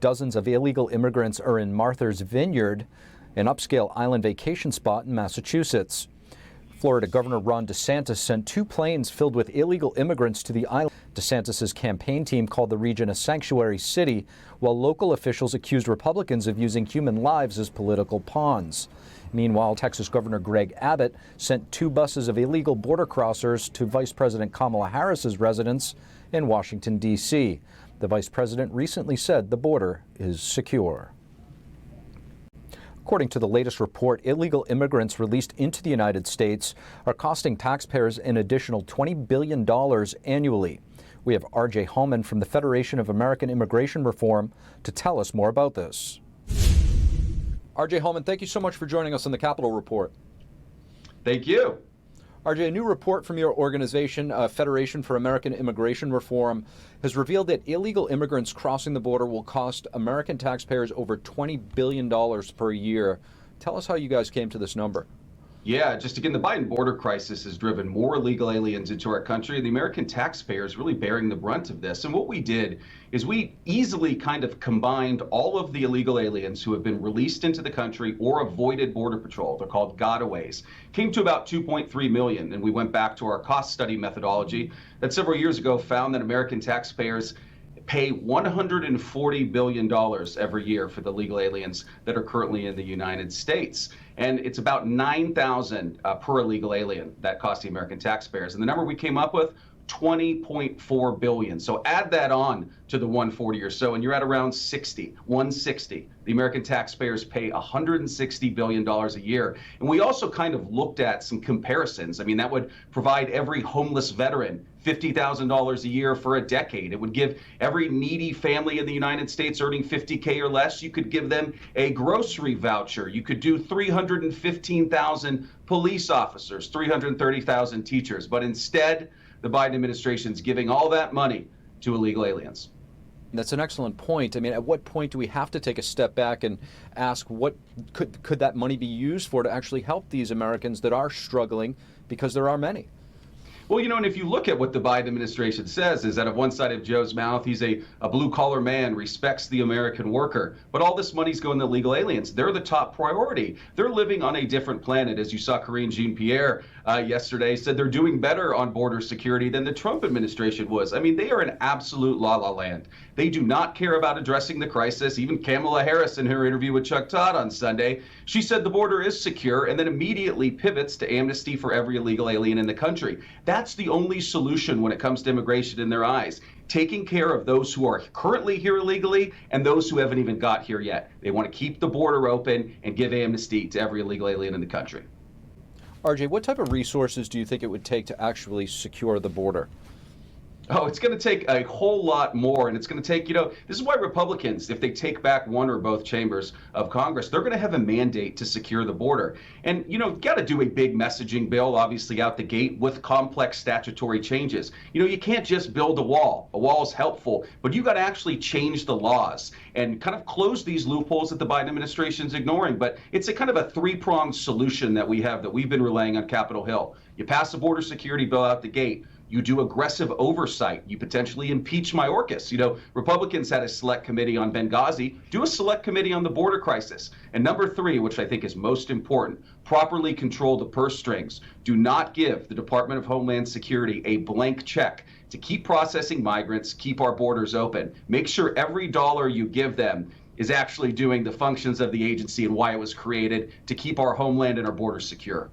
Dozens of illegal immigrants are in Martha's Vineyard, an upscale island vacation spot in Massachusetts. Florida Governor Ron DeSantis sent 2 planes filled with illegal immigrants to the island. DeSantis' campaign team called the region a sanctuary city, while local officials accused Republicans of using human lives as political pawns. Meanwhile, Texas Governor Greg Abbott sent 2 buses of illegal border crossers to Vice President Kamala Harris's residence in Washington, D.C. The vice president recently said the border is secure. According to the latest report, illegal immigrants released into the United States are costing taxpayers an additional $20 billion annually. We have R.J. Hallman from the Federation of American Immigration Reform to tell us more about this. R.J. Hallman, thank you so much for joining us on the Capitol Report. Thank you. R.J., a new report from your organization, Federation for American Immigration Reform, has revealed that illegal immigrants crossing the border will cost American taxpayers over $20 billion per year. Tell us how you guys came to this number. Yeah, just again, the Biden border crisis has driven more illegal aliens into our country. The American taxpayer is really bearing the brunt of this. And what we did is we easily kind of combined all of the illegal aliens who have been released into the country or avoided Border Patrol. They're called gotaways. Came to about 2.3 million. And we went back to our cost study methodology that several years ago found that American taxpayers pay $140 billion every year for the legal aliens that are currently in the United States. And it's about $9,000 per illegal alien that costs the American taxpayers. And the number we came up with, $20.4 billion. So add that on to the 140 or so, and you're at around 160. The American taxpayers pay $160 billion a year. And we also kind of looked at some comparisons. I mean, that would provide every homeless veteran $50,000 a year for a decade. It would give every needy family in the United States earning $50K or less, you could give them a grocery voucher. You could do 315,000 police officers, 330,000 teachers. But instead, the Biden administration is giving all that money to illegal aliens. That's an excellent point. I mean, at what point do we have to take a step back and ask what could that money be used for to actually help these Americans that are struggling, because there are many? Well, you know, and if you look at what the Biden administration says is that of one side of Joe's mouth, he's a blue-collar man, respects the American worker. But all this money's going to illegal aliens. They're the top priority. They're living on a different planet. As you saw, Karine Jean-Pierre yesterday said they're doing better on border security than the Trump administration was. I mean, they are in absolute la-la land. They do not care about addressing the crisis. Even Kamala Harris, in her interview with Chuck Todd on Sunday, she said the border is secure and then immediately pivots to amnesty for every illegal alien in the country. That's the only solution when it comes to immigration in their eyes. Taking care of those who are currently here illegally and those who haven't even got here yet. They want to keep the border open and give amnesty to every illegal alien in the country. RJ, what type of resources do you think it would take to actually secure the border? Oh, it's going to take a whole lot more, and it's going to take, this is why Republicans, if they take back one or both chambers of Congress, they're going to have a mandate to secure the border. And, got to do a big messaging bill, obviously, out the gate with complex statutory changes. You can't just build a wall. A wall is helpful, but you got to actually change the laws and kind of close these loopholes that the Biden administration is ignoring. But it's a kind of a three-pronged solution that we have that we've been relaying on Capitol Hill. You pass a border security bill out the gate. You do aggressive oversight. You potentially impeach Mayorkas. Republicans had a select committee on Benghazi. Do a select committee on the border crisis. And number 3, which I think is most important, properly control the purse strings. Do not give the Department of Homeland Security a blank check to keep processing migrants, keep our borders open. Make sure every dollar you give them is actually doing the functions of the agency and why it was created, to keep our homeland and our borders secure.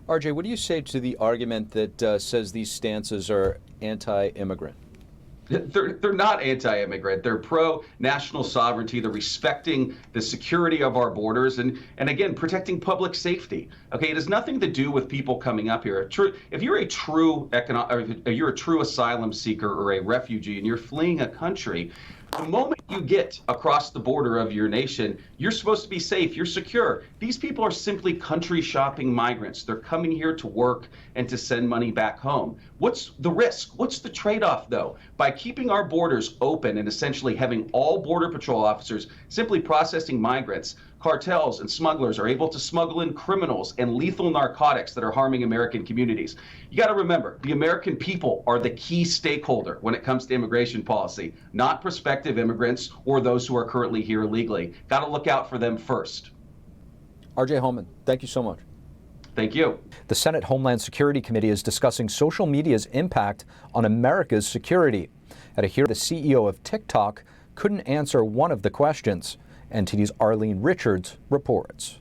RJ, what do you say to the argument that says these stances are anti-immigrant? They're not anti-immigrant. They're pro-national sovereignty. They're respecting the security of our borders and again, protecting public safety. Okay, it has nothing to do with people coming up here. If you're a true asylum seeker or a refugee and you're fleeing a country, the moment you get across the border of your nation, you're supposed to be safe, you're secure. These people are simply country shopping migrants. They're coming here to work and to send money back home. What's the risk? What's the trade-off, though? By keeping our borders open and essentially having all Border Patrol officers simply processing migrants, cartels and smugglers are able to smuggle in criminals and lethal narcotics that are harming American communities. You got to remember, the American people are the key stakeholder when it comes to immigration policy, not prospective immigrants or those who are currently here illegally. Got to look out for them first. R.J. Holman, thank you so much. Thank you. The Senate Homeland Security Committee is discussing social media's impact on America's security. At a hearing, the CEO of TikTok couldn't answer one of the questions. NTD's Arlene Richards reports.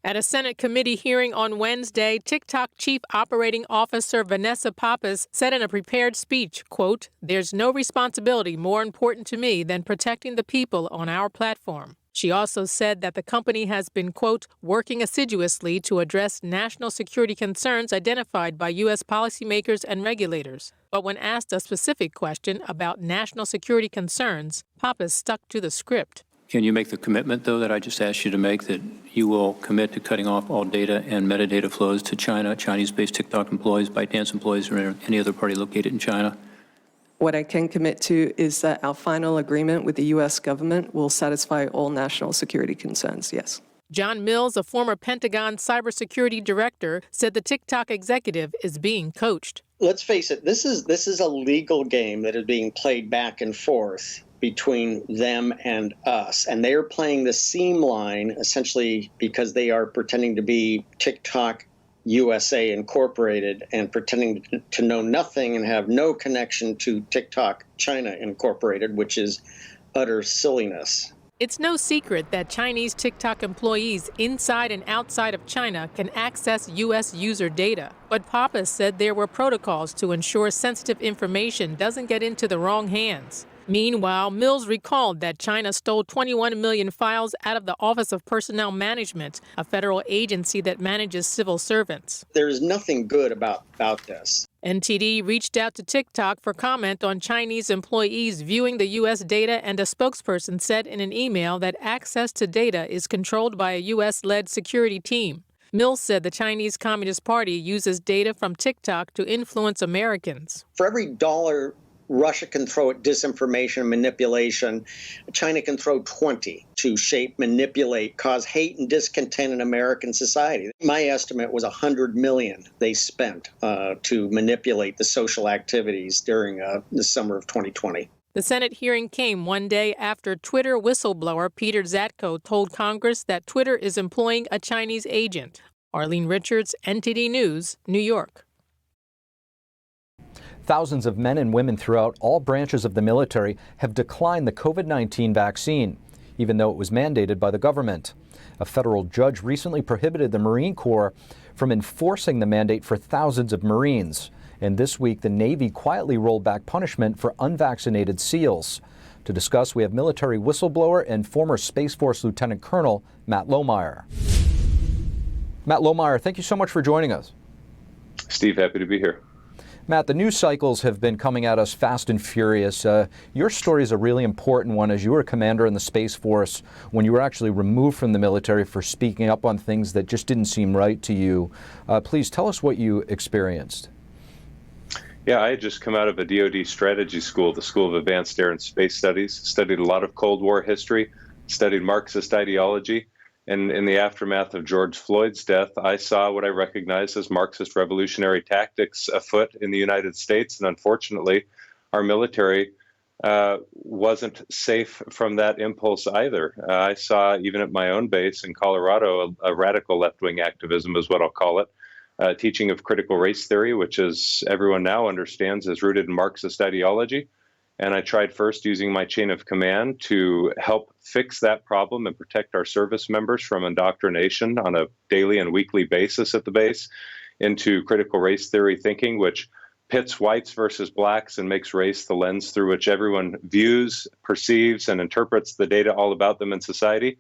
At a Senate committee hearing on Wednesday, TikTok Chief Operating Officer Vanessa Pappas said in a prepared speech, quote, "There's no responsibility more important to me than protecting the people on our platform." She also said that the company has been, quote, "working assiduously to address national security concerns identified by U.S. policymakers and regulators." But when asked a specific question about national security concerns, Pappas stuck to the script. Can you make the commitment, though, that I just asked you to make, that you will commit to cutting off all data and metadata flows to China, Chinese-based TikTok employees, ByteDance employees, or any other party located in China? What I can commit to is that our final agreement with the U.S. government will satisfy all national security concerns, yes. John Mills, a former Pentagon cybersecurity director, said the TikTok executive is being coached. Let's face it, this is a legal game that is being played back and forth between them and us. And they are playing the seam line essentially because they are pretending to be TikTok USA Incorporated and pretending to know nothing and have no connection to TikTok China Incorporated, which is utter silliness. It's no secret that Chinese TikTok employees inside and outside of China can access U.S. user data. But Pappas said there were protocols to ensure sensitive information doesn't get into the wrong hands. Meanwhile, Mills recalled that China stole 21 million files out of the Office of Personnel Management, a federal agency that manages civil servants. There's nothing good about this. NTD reached out to TikTok for comment on Chinese employees viewing the U.S. data, and a spokesperson said in an email that access to data is controlled by a U.S.-led security team. Mills said the Chinese Communist Party uses data from TikTok to influence Americans. For every dollar Russia can throw at disinformation and manipulation, China can throw 20 to shape, manipulate, cause hate and discontent in American society. My estimate was $100 million they spent to manipulate the social activities during the summer of 2020. The Senate hearing came one day after Twitter whistleblower Peter Zatko told Congress that Twitter is employing a Chinese agent. Arlene Richards, NTD News, New York. Thousands of men and women throughout all branches of the military have declined the COVID-19 vaccine, even though it was mandated by the government. A federal judge recently prohibited the Marine Corps from enforcing the mandate for thousands of Marines. And this week, the Navy quietly rolled back punishment for unvaccinated SEALs. To discuss, we have military whistleblower and former Space Force Lieutenant Colonel Matt Lohmeyer. Matt Lohmeyer, thank you so much for joining us. Steve, happy to be here. Matt, the news cycles have been coming at us fast and furious. Your story is a really important one, as you were a commander in the Space Force when you were actually removed from the military for speaking up on things that just didn't seem right to you. Please tell us what you experienced. Yeah, I had just come out of a DoD strategy school, the School of Advanced Air and Space Studies, studied a lot of Cold War history, studied Marxist ideology. And in the aftermath of George Floyd's death, I saw what I recognized as Marxist revolutionary tactics afoot in the United States. And unfortunately, our military wasn't safe from that impulse either. I saw, even at my own base in Colorado, a radical left-wing activism is what I'll call it, teaching of critical race theory, which, as everyone now understands, is rooted in Marxist ideology. And I tried first using my chain of command to help fix that problem and protect our service members from indoctrination on a daily and weekly basis at the base into critical race theory thinking, which pits whites versus blacks and makes race the lens through which everyone views, perceives, and interprets the data all about them in society.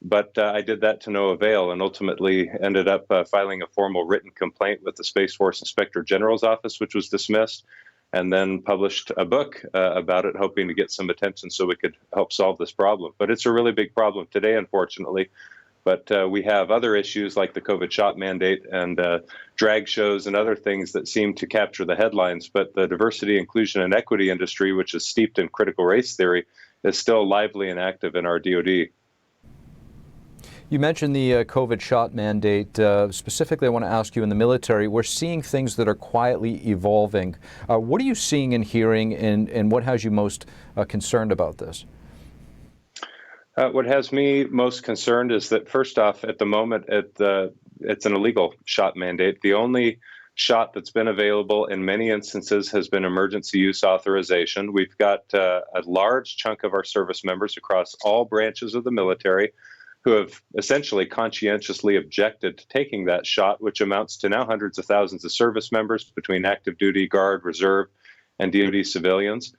But I did that to no avail and ultimately ended up filing a formal written complaint with the Space Force Inspector General's office, which was dismissed, and then published a book about it, hoping to get some attention so we could help solve this problem. But it's a really big problem today, unfortunately. But we have other issues like the COVID shot mandate and drag shows and other things that seem to capture the headlines. But the diversity, inclusion, and equity industry, which is steeped in critical race theory, is still lively and active in our DoD. You mentioned the COVID shot mandate. Specifically, I want to ask you, in the military, we're seeing things that are quietly evolving. What are you seeing and hearing, and what has you most concerned about this? What has me most concerned is that, first off, at the moment, it's an illegal shot mandate. The only shot that's been available in many instances has been emergency use authorization. We've got a large chunk of our service members across all branches of the military who have essentially conscientiously objected to taking that shot, which amounts to now hundreds of thousands of service members between active duty, Guard, Reserve, and DoD civilians.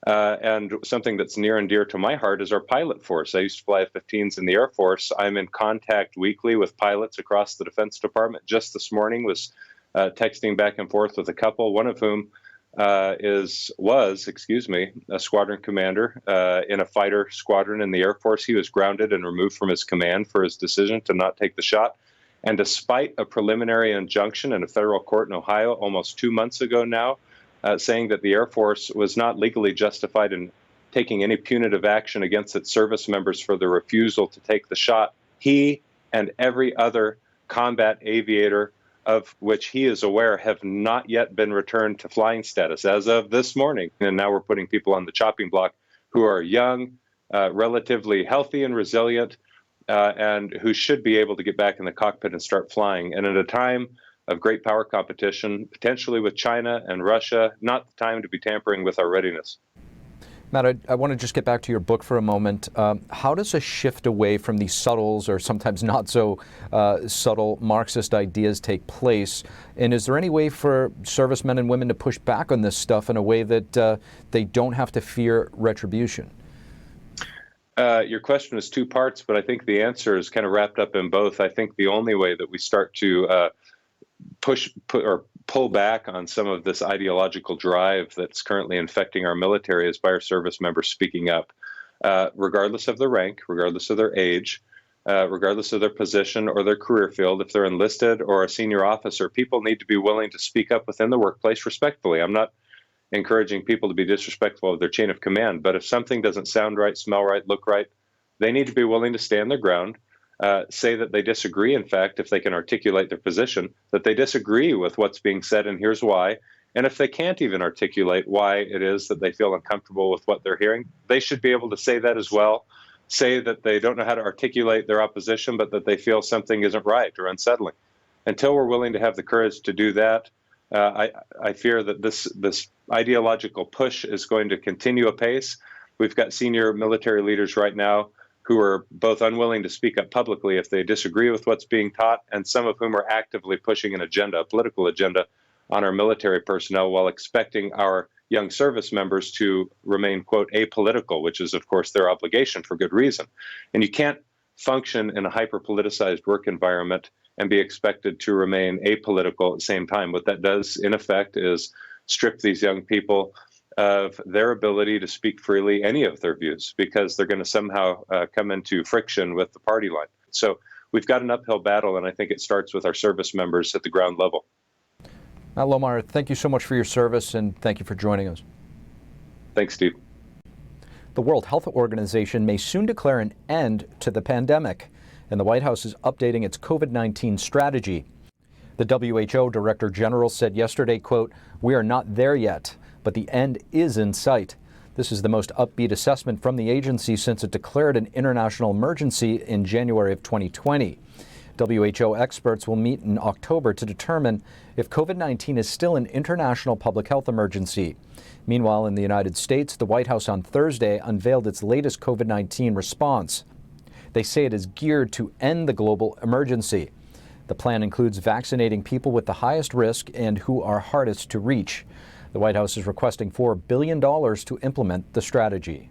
And something that's near and dear to my heart is our pilot force. I used to fly F-15s in the Air Force. I'm in contact weekly with pilots across the Defense Department. Just this morning was texting back and forth with a couple, one of whom was a squadron commander in a fighter squadron in the Air Force. He was grounded and removed from his command for his decision to not take the shot. And despite a preliminary injunction in a federal court in Ohio almost 2 months ago now, saying that the Air Force was not legally justified in taking any punitive action against its service members for the refusal to take the shot, he and every other combat aviator of which he is aware have not yet been returned to flying status as of this morning. And now we're putting people on the chopping block who are young, relatively healthy and resilient, and who should be able to get back in the cockpit and start flying. And at a time of great power competition, potentially with China and Russia, not the time to be tampering with our readiness. Matt, I want to just get back to your book for a moment. How does a shift away from these subtle or sometimes not so subtle Marxist ideas take place? And is there any way for servicemen and women to push back on this stuff in a way that they don't have to fear retribution? Your question is two parts, but I think the answer is kind of wrapped up in both. I think the only way that we start to pull back on some of this ideological drive that's currently infecting our military is by our service members speaking up, regardless of their rank, regardless of their age, regardless of their position or their career field. If they're enlisted or a senior officer, people need to be willing to speak up within the workplace respectfully. I'm not encouraging people to be disrespectful of their chain of command, but if something doesn't sound right, smell right, look right, they need to be willing to stand their ground. Say that they disagree, in fact, if they can articulate their position, that they disagree with what's being said and here's why. And if they can't even articulate why it is that they feel uncomfortable with what they're hearing, they should be able to say that as well. Say that they don't know how to articulate their opposition, but that they feel something isn't right or unsettling. Until we're willing to have the courage to do that, I fear that this ideological push is going to continue apace. We've got senior military leaders right now who are both unwilling to speak up publicly if they disagree with what's being taught, and some of whom are actively pushing an agenda, a political agenda, on our military personnel while expecting our young service members to remain, quote, apolitical, which is, of course, their obligation for good reason. And you can't function in a hyper-politicized work environment and be expected to remain apolitical at the same time. What that does, in effect, is strip these young people of their ability to speak freely any of their views, because they're going to somehow come into friction with the party line. So we've got an uphill battle, and I think it starts with our service members at the ground level. Matt Lohmeyer, thank you so much for your service, and thank you for joining us. Thanks, Steve. The World Health Organization may soon declare an end to the pandemic, and the White House is updating its COVID-19 strategy. The WHO Director General said yesterday, quote, "We are not there yet, but the end is in sight." This is the most upbeat assessment from the agency since it declared an international emergency in January of 2020. WHO experts will meet in October to determine if COVID-19 is still an international public health emergency. Meanwhile, in the United States, the White House on Thursday unveiled its latest COVID-19 response. They say it is geared to end the global emergency. The plan includes vaccinating people with the highest risk and who are hardest to reach. The White House is requesting $4 billion to implement the strategy.